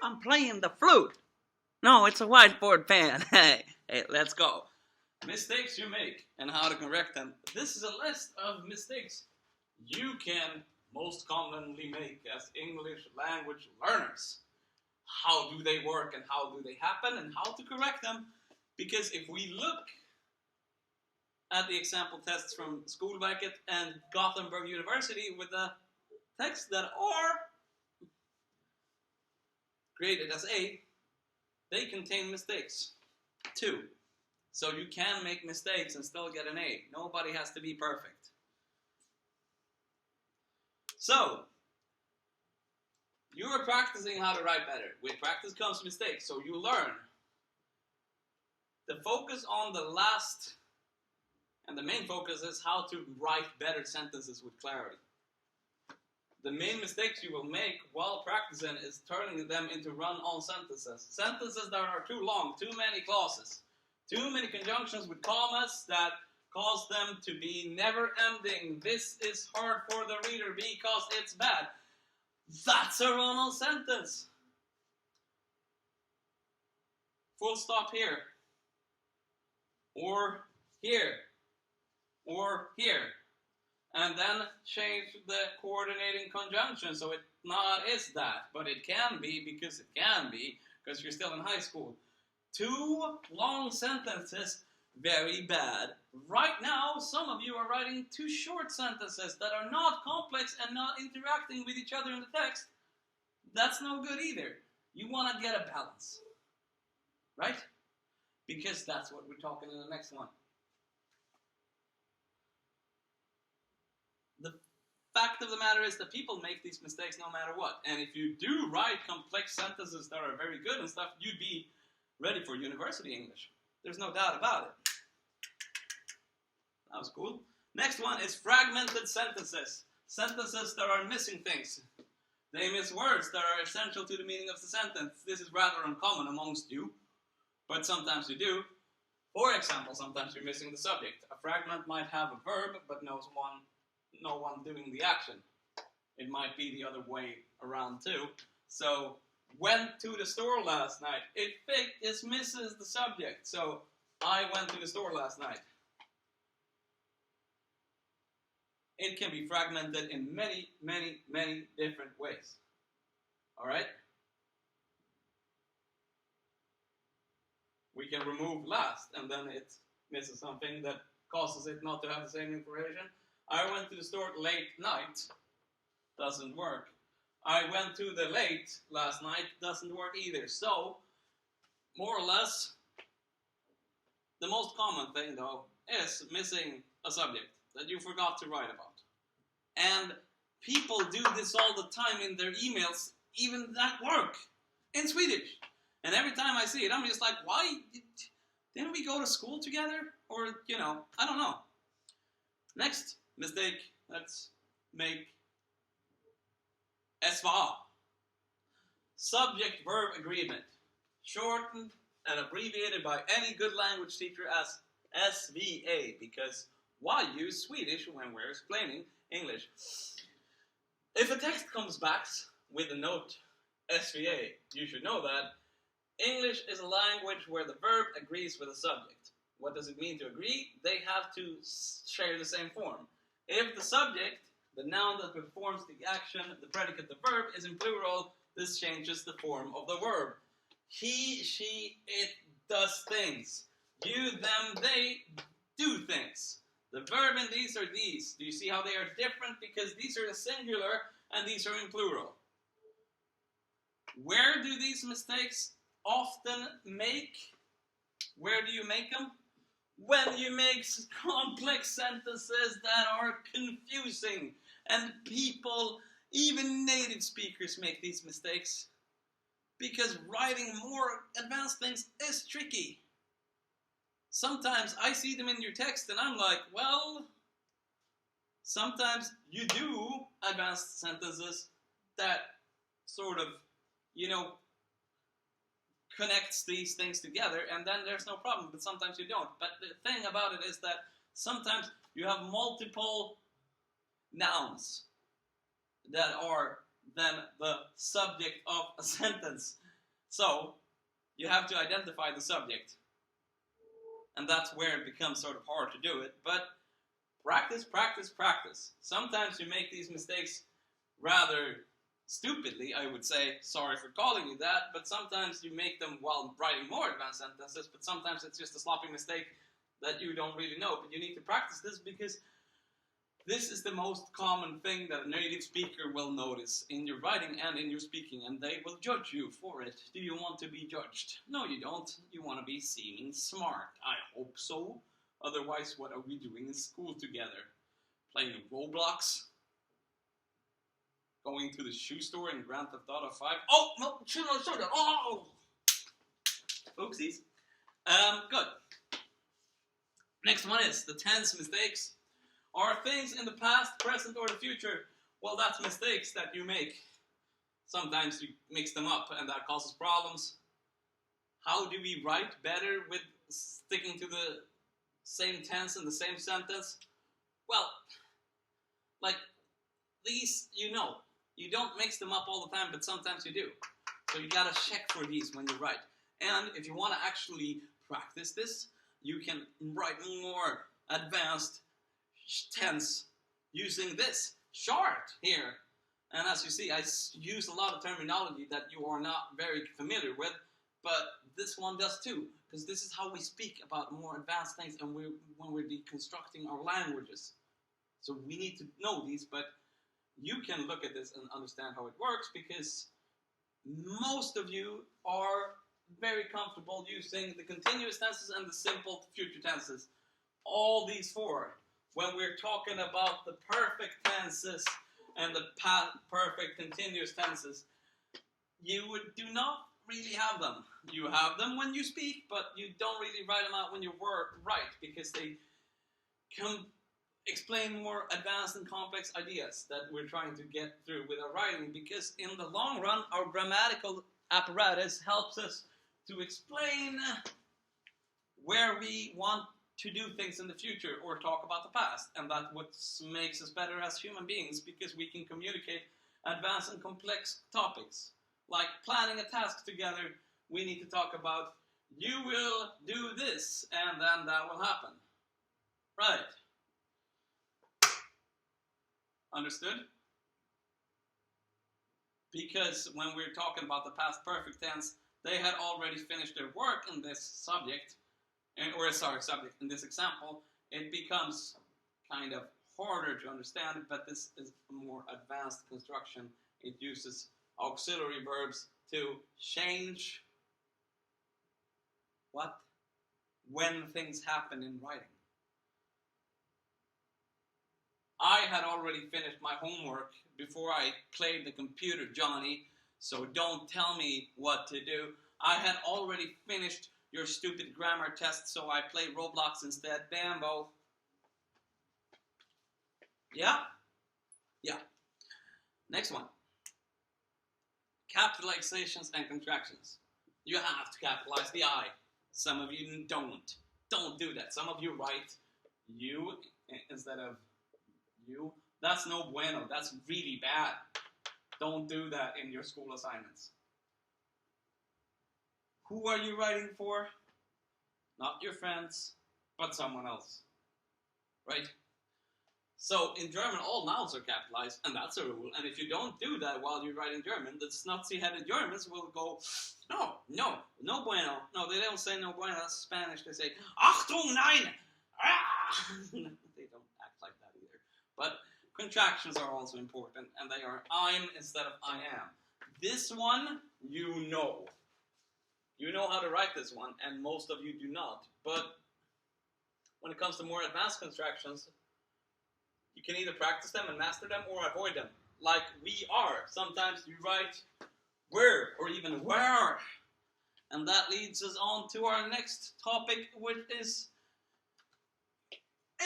I'm playing the flute. No, it's a whiteboard pen. Hey, let's go. Mistakes you make and how to correct them. This is a list of mistakes you can most commonly make as English language learners. How do they work and how do they happen and how to correct them? Because if we look at the example tests from Skolverket and Gothenburg University with the texts that are graded as A, they contain mistakes too. So you can make mistakes and still get an A. Nobody has to be perfect. So, you are practicing how to write better. With practice comes mistakes, so you learn. The focus on the last, and the main focus is how to write better sentences with clarity. The main mistakes you will make while practicing is turning them into run-on sentences. Sentences that are too long, too many clauses, too many conjunctions with commas that cause them to be never-ending. This is hard for the reader because it's bad. That's a run-on sentence. Full stop here. Or here. Or here. And then change the coordinating conjunction so it not is that, but it can be because it can be, because you're still in high school. Too long sentences, very bad. Right now, some of you are writing too short sentences that are not complex and not interacting with each other in the text. That's no good either. You want to get a balance, right? Because that's what we're talking in the next one. The fact of the matter is that people make these mistakes no matter what. And if you do write complex sentences that are very good and stuff, you'd be ready for university English. There's no doubt about it. That was cool. Next one is fragmented sentences. Sentences that are missing things. They miss words that are essential to the meaning of the sentence. This is rather uncommon amongst you, but sometimes you do. For example, sometimes you're missing the subject. A fragment might have a verb, but no one doing the action. It might be the other way around too. So, went to the store last night. It misses the subject. So, I went to the store last night. It can be fragmented in many, many, many different ways. Alright? We can remove last, and then it misses something that causes it not to have the same information. I went to the store late night. Doesn't work. I went to the late last night. Doesn't work either. So, more or less, the most common thing, though, is missing a subject that you forgot to write about. And people do this all the time in their emails, even at work, in Swedish. And every time I see it, I'm just like, why? Didn't we go to school together? Or, I don't know. Next mistake, let's make SVA. Subject-verb agreement. Shortened and abbreviated by any good language teacher as SVA, because why use Swedish when we're explaining English? If a text comes back with the note SVA, you should know that English is a language where the verb agrees with the subject. What does it mean to agree? They have to share the same form. If the subject, the noun that performs the action, the predicate, the verb, is in plural, this changes the form of the verb. He, she, it does things. You, them, they do things. The verb in these are these. Do you see how they are different? Because these are the singular and these are in plural. Where do these mistakes often make? Where do you make them? When you make complex sentences that are confusing. And people, even native speakers, make these mistakes. Because writing more advanced things is tricky. Sometimes I see them in your text and I'm like, well, sometimes you do advanced sentences that sort of, connects these things together, and then there's no problem, but sometimes you don't. But the thing about it is that sometimes you have multiple nouns that are then the subject of a sentence. So, you have to identify the subject. And that's where it becomes sort of hard to do it. But practice, practice, practice. Sometimes you make these mistakes rather stupidly, I would say. Sorry for calling you that. But sometimes you make them while writing more advanced sentences. But sometimes it's just a sloppy mistake that you don't really know. But you need to practice this because this is the most common thing that a native speaker will notice in your writing and in your speaking, and they will judge you for it. Do you want to be judged? No, you don't. You want to be seeming smart. I hope so. Otherwise, what are we doing in school together? Playing Roblox? Going to the shoe store in Grand Theft Auto 5? Oh, no, shoot. Oh! Oopsies. Good. Next one is the tense mistakes. Are things in the past, present, or the future? Well, that's mistakes that you make. Sometimes you mix them up, and that causes problems. How do we write better with sticking to the same tense in the same sentence? Well, like these, you know. You don't mix them up all the time, but sometimes you do. So you gotta check for these when you write. And if you want to actually practice this, you can write more advanced tense using this chart here. And as you see, I use a lot of terminology that you are not very familiar with, but this one does too, because this is how we speak about more advanced things and when we're deconstructing our languages. So we need to know these, but you can look at this and understand how it works, because most of you are very comfortable using the continuous tenses and the simple future tenses. All these four. When we're talking about the perfect tenses and the perfect continuous tenses, you do not really have them. You have them when you speak, but you don't really write them out when you write, because they can explain more advanced and complex ideas that we're trying to get through with our writing, because in the long run, our grammatical apparatus helps us to explain where we want to do things in the future or talk about the past, and that's what makes us better as human beings, because we can communicate advanced and complex topics. Like planning a task together, we need to talk about, you will do this, and then that will happen. Right. Understood? Because when we're talking about the past perfect tense, they had already finished their work in this subject, subject in this example. It becomes kind of harder to understand, but this is a more advanced construction. It uses auxiliary verbs to change what? When things happen in writing. I had already finished my homework before I played the computer, Johnny, so don't tell me what to do. I had already finished your stupid grammar test, so I play Roblox instead. Bambo. Yeah? Yeah. Next one. Capitalizations and contractions. You have to capitalize the I. Some of you don't. Don't do that. Some of you write you instead of you. That's no bueno. That's really bad. Don't do that in your school assignments. Who are you writing for? Not your friends, but someone else. Right? So in German, all nouns are capitalized, and that's a rule. And if you don't do that while you're writing German, the Nazi-headed Germans will go, no bueno. No, they don't say no bueno. That's Spanish. They say, Achtung, nein! They don't act like that either. But contractions are also important, and they are I'm instead of I am. This one, you know. You know how to write this one, and most of you do not. But when it comes to more advanced contractions, you can either practice them and master them or avoid them. Like we are. Sometimes you write where or even where. And that leads us on to our next topic, which is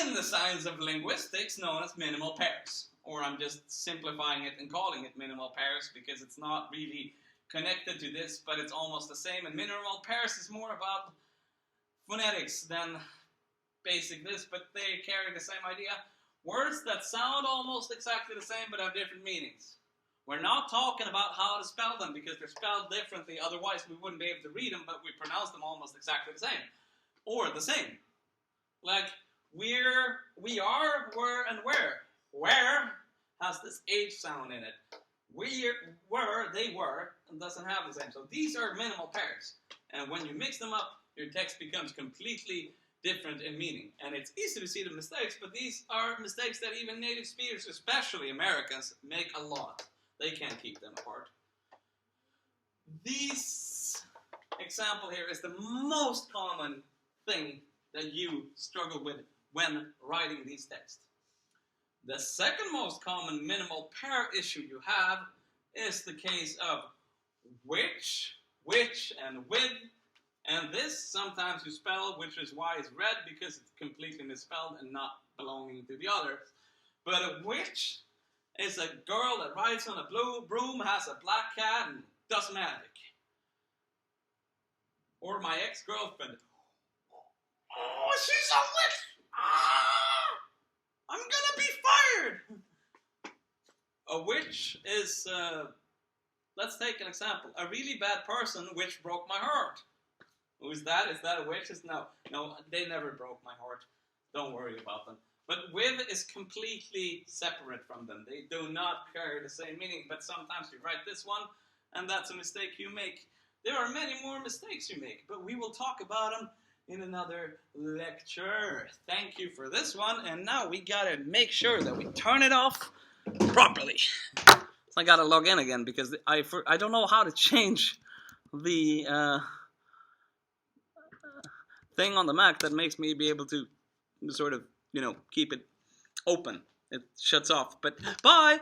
in the science of linguistics known as minimal pairs. Or I'm just simplifying it and calling it minimal pairs because it's not really connected to this, but it's almost the same. And minimal pairs is more about phonetics than basic this, but they carry the same idea. Words that sound almost exactly the same but have different meanings. We're not talking about how to spell them because they're spelled differently. Otherwise, we wouldn't be able to read them, but we pronounce them almost exactly the same. Or the same. Like, we're, we are, were, and where. Where has this H sound in it. We were, they were, and doesn't have the same. So these are minimal pairs. And when you mix them up, your text becomes completely different in meaning. And it's easy to see the mistakes, but these are mistakes that even native speakers, especially Americans, make a lot. They can't keep them apart. This example here is the most common thing that you struggle with when writing these texts. The second most common minimal pair issue you have is the case of which, and with. And this, sometimes you spell which is Y is red because it's completely misspelled and not belonging to the others. But a witch is a girl that rides on a blue broom, has a black cat, and does magic. Or my ex-girlfriend. Oh, she's a witch! Ah! I'm gonna be fired! A witch is, let's take an example. A really bad person which broke my heart. Who's that? Is that a witch? No, they never broke my heart. Don't worry about them. But with is completely separate from them. They do not carry the same meaning, but sometimes you write this one, and that's a mistake you make. There are many more mistakes you make, but we will talk about them in another lecture. Thank you for this one, and now we gotta make sure that we turn it off properly. So I gotta log in again because I don't know how to change the thing on the Mac that makes me be able to sort of, keep it open. It shuts off, but bye!